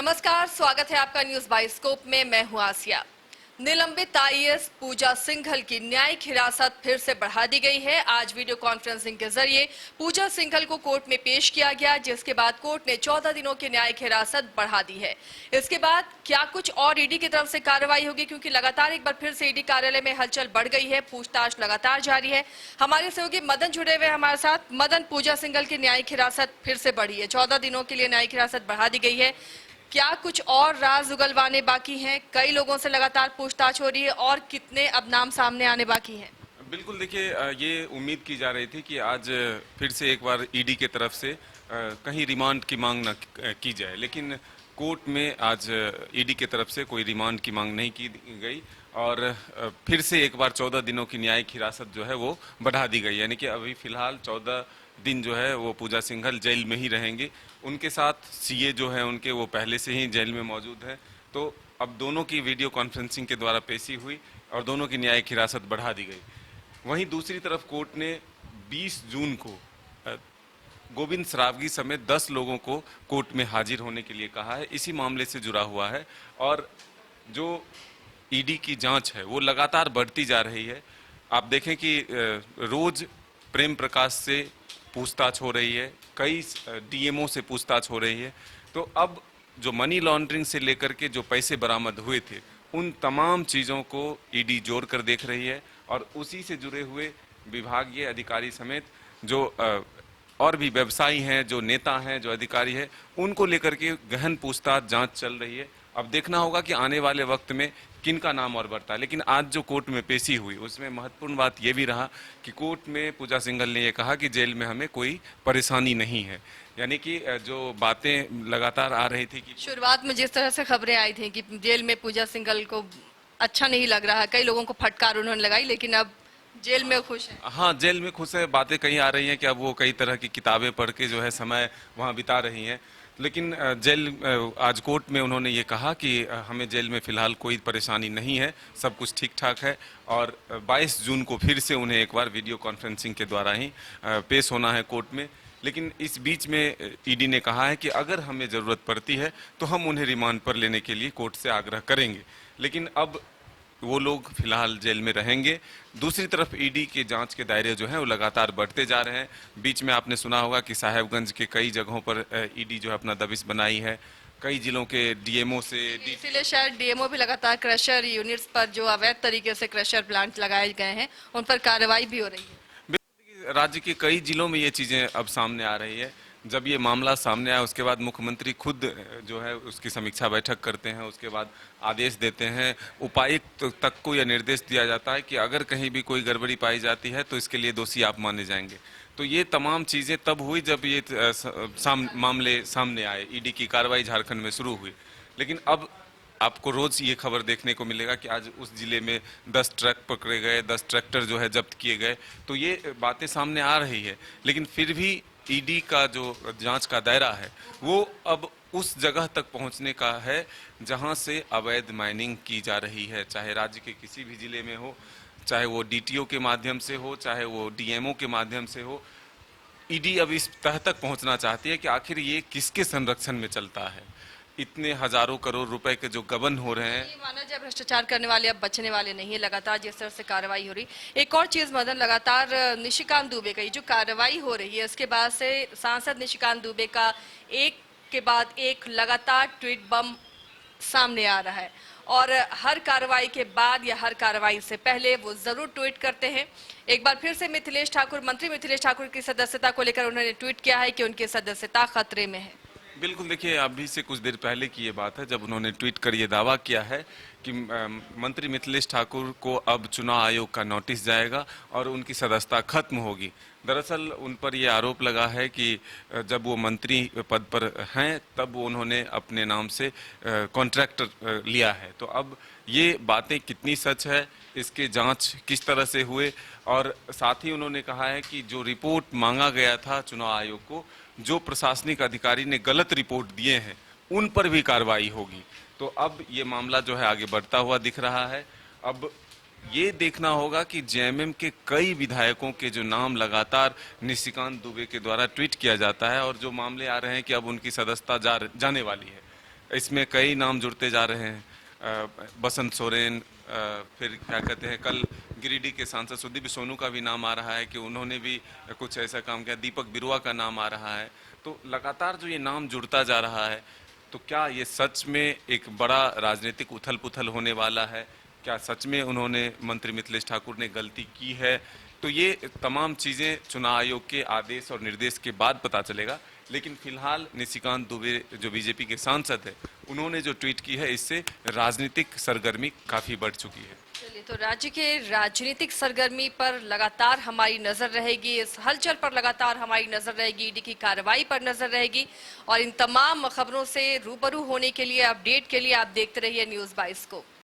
नमस्कार, स्वागत है आपका न्यूज बाइस्कोप में। मैं हूं आसिया। निलंबित आईएएस पूजा सिंघल की न्यायिक हिरासत फिर से बढ़ा दी गई है। आज वीडियो कॉन्फ्रेंसिंग के जरिए पूजा सिंघल को कोर्ट में पेश किया गया, जिसके बाद कोर्ट ने 14 दिनों की न्यायिक हिरासत बढ़ा दी है। इसके बाद क्या कुछ और ईडी की तरफ से कार्रवाई होगी, क्योंकि लगातार एक बार फिर से ईडी कार्यालय में हलचल बढ़ गई है, पूछताछ लगातार जारी है। हमारे सहयोगी मदन जुड़े हुए हमारे साथ। मदन, पूजा सिंघल की न्यायिक हिरासत फिर से बढ़ी है, 14 दिनों के लिए न्यायिक हिरासत बढ़ा दी गई है। क्या कुछ और राज उगलवाने बाकी हैं? कई लोगों से लगातार पूछताछ हो रही है और कितने अब नाम सामने आने बाकी हैं? बिल्कुल, देखिए, ये उम्मीद की जा रही थी कि आज फिर से एक बार ईडी के तरफ से कहीं रिमांड की मांग न की जाए, लेकिन कोर्ट में आज ईडी के तरफ से कोई रिमांड की मांग नहीं की गई और फिर से एक बार 14 दिनों की न्यायिक हिरासत जो है वो बढ़ा दी गई। यानी कि अभी फिलहाल 14 दिन जो है वो पूजा सिंघल जेल में ही रहेंगे। उनके साथ सीए जो है उनके, वो पहले से ही जेल में मौजूद है। तो अब दोनों की वीडियो कॉन्फ्रेंसिंग के द्वारा पेशी हुई और दोनों की न्यायिक हिरासत बढ़ा दी गई। वहीं दूसरी तरफ कोर्ट ने 20 जून को गोविंद सरावगी समेत 10 लोगों को कोर्ट में हाजिर होने के लिए कहा है। इसी मामले से जुड़ा हुआ है और जो ईडी की जांच है वो लगातार बढ़ती जा रही है। आप देखें कि रोज प्रेम प्रकाश से पूछताछ हो रही है, कई डीएमओ से पूछताछ हो रही है। तो अब जो मनी लॉन्ड्रिंग से लेकर के जो पैसे बरामद हुए थे, उन तमाम चीज़ों को ईडी जोड़ कर देख रही है और उसी से जुड़े हुए विभागीय अधिकारी समेत जो और भी व्यवसायी हैं, जो नेता हैं, जो अधिकारी हैं, उनको लेकर के गहन पूछताछ जांच चल रही है। अब देखना होगा कि आने वाले वक्त में किन का नाम और बढ़ता है। लेकिन आज जो कोर्ट में पेशी हुई उसमें महत्वपूर्ण बात यह भी रहा कि कोर्ट में पूजा सिंघल ने यह कहा कि जेल में हमें कोई परेशानी नहीं है। यानी कि जो बातें लगातार आ रही थी कि शुरुआत में जिस तरह से खबरें आई थी कि जेल में पूजा सिंघल को अच्छा नहीं लग रहा, कई लोगों को फटकार उन्होंने लगाई, लेकिन अब जेल में खुश है। हाँ, जेल में खुश है। बातें कहीं आ रही हैं कि अब वो कई तरह की किताबें पढ़ के जो है समय वहाँ बिता रही हैं। लेकिन आज कोर्ट में उन्होंने ये कहा कि हमें जेल में फ़िलहाल कोई परेशानी नहीं है, सब कुछ ठीक ठाक है और 22 जून को फिर से उन्हें एक बार वीडियो कॉन्फ्रेंसिंग के द्वारा ही पेश होना है कोर्ट में। लेकिन इस बीच में ईडी ने कहा है कि अगर हमें ज़रूरत पड़ती है तो हम उन्हें रिमांड पर लेने के लिए कोर्ट से आग्रह करेंगे। लेकिन अब वो लोग फिलहाल जेल में रहेंगे। दूसरी तरफ ईडी के जांच के दायरे जो हैं वो लगातार बढ़ते जा रहे हैं। बीच में आपने सुना होगा कि साहेबगंज के कई जगहों पर ईडी जो है अपना दबिश बनाई है। कई जिलों के डीएमओ से इसीलिए शायद डीएमओ भी लगातार क्रशर यूनिट्स पर जो अवैध तरीके से क्रशर प्लांट लगाए गए हैं उन पर कार्रवाई भी हो रही है। राज्य के कई जिलों में ये चीज़ें अब सामने आ रही है। जब ये मामला सामने आया उसके बाद मुख्यमंत्री खुद जो है उसकी समीक्षा बैठक करते हैं, उसके बाद आदेश देते हैं। उपायुक्त तक को यह निर्देश दिया जाता है कि अगर कहीं भी कोई गड़बड़ी पाई जाती है तो इसके लिए दोषी आप माने जाएंगे। तो ये तमाम चीज़ें तब हुई जब ये मामले सामने आए, ईडी की कार्रवाई झारखंड में शुरू हुई। लेकिन अब आपको रोज ये खबर देखने को मिलेगा कि आज उस जिले में 10 ट्रक पकड़े गए, 10 ट्रैक्टर जो है जब्त किए गए। तो ये बातें सामने आ रही है, लेकिन फिर भी ईडी का जो जांच का दायरा है वो अब उस जगह तक पहुंचने का है जहां से अवैध माइनिंग की जा रही है, चाहे राज्य के किसी भी जिले में हो, चाहे वो डीटीओ के माध्यम से हो, चाहे वो डीएमओ के माध्यम से हो। ईडी अब इस तह तक पहुंचना चाहती है कि आखिर ये किसके संरक्षण में चलता है। इतने हजारों करोड़ रुपए के जो गबन हो रहे हैं, माना जाए भ्रष्टाचार करने वाले अब बचने वाले नहीं है। लगातार जिस तरह से कार्रवाई हो रही, एक और चीज मदन, लगातार निशिकांत दुबे का जो कार्रवाई हो रही है उसके बाद से सांसद निशिकांत दुबे का एक के बाद एक लगातार ट्वीट बम सामने आ रहा है और हर कार्रवाई के बाद या हर कार्रवाई से पहले वो जरूर ट्वीट करते हैं। एक बार फिर से मिथिलेश ठाकुर, मंत्री मिथिलेश ठाकुर की सदस्यता को लेकर उन्होंने ट्वीट किया है कि उनकी सदस्यता खतरे में है। बिल्कुल, देखिए, अभी से कुछ देर पहले की ये बात है जब उन्होंने ट्वीट कर ये दावा किया है कि मंत्री मिथिलेश ठाकुर को अब चुनाव आयोग का नोटिस जाएगा और उनकी सदस्यता खत्म होगी। दरअसल उन पर ये आरोप लगा है कि जब वो मंत्री पद पर हैं तब उन्होंने अपने नाम से कॉन्ट्रैक्टर लिया है। तो अब ये बातें कितनी सच है, इसके जांच किस तरह से हुए, और साथ ही उन्होंने कहा है कि जो रिपोर्ट मांगा गया था चुनाव आयोग को, जो प्रशासनिक अधिकारी ने गलत रिपोर्ट दिए हैं उन पर भी कार्रवाई होगी। तो अब ये मामला जो है आगे बढ़ता हुआ दिख रहा है। अब ये देखना होगा कि जेएमएम के कई विधायकों के जो नाम लगातार निशिकांत दुबे के द्वारा ट्वीट किया जाता है और जो मामले आ रहे हैं कि अब उनकी सदस्यता जाने वाली है, इसमें कई नाम जुड़ते जा रहे हैं। बसंत सोरेन, फिर क्या कहते हैं, कल गिरिडीह के सांसद सुदीप सोनू का भी नाम आ रहा है कि उन्होंने भी कुछ ऐसा काम किया। दीपक बिरुआ का नाम आ रहा है। तो लगातार जो ये नाम जुड़ता जा रहा है, तो क्या ये सच में एक बड़ा राजनीतिक उथल पुथल होने वाला है? क्या सच में उन्होंने, मंत्री मिथिलेश ठाकुर ने गलती की है? तो ये तमाम चीज़ें चुनाव आयोग के आदेश और निर्देश के बाद पता चलेगा। लेकिन फिलहाल निशिकांत दुबे जो बीजेपी के सांसद है, उन्होंने जो ट्वीट की है, इससे राजनीतिक सरगर्मी काफ़ी बढ़ चुकी है। चलिए, तो राज्य के राजनीतिक सरगर्मी पर लगातार हमारी नजर रहेगी, इस हलचल पर लगातार हमारी नजर रहेगी, ईडी की कार्रवाई पर नजर रहेगी। और इन तमाम खबरों से रूबरू होने के लिए, अपडेट के लिए आप देखते रहिए न्यूज़ 22 को।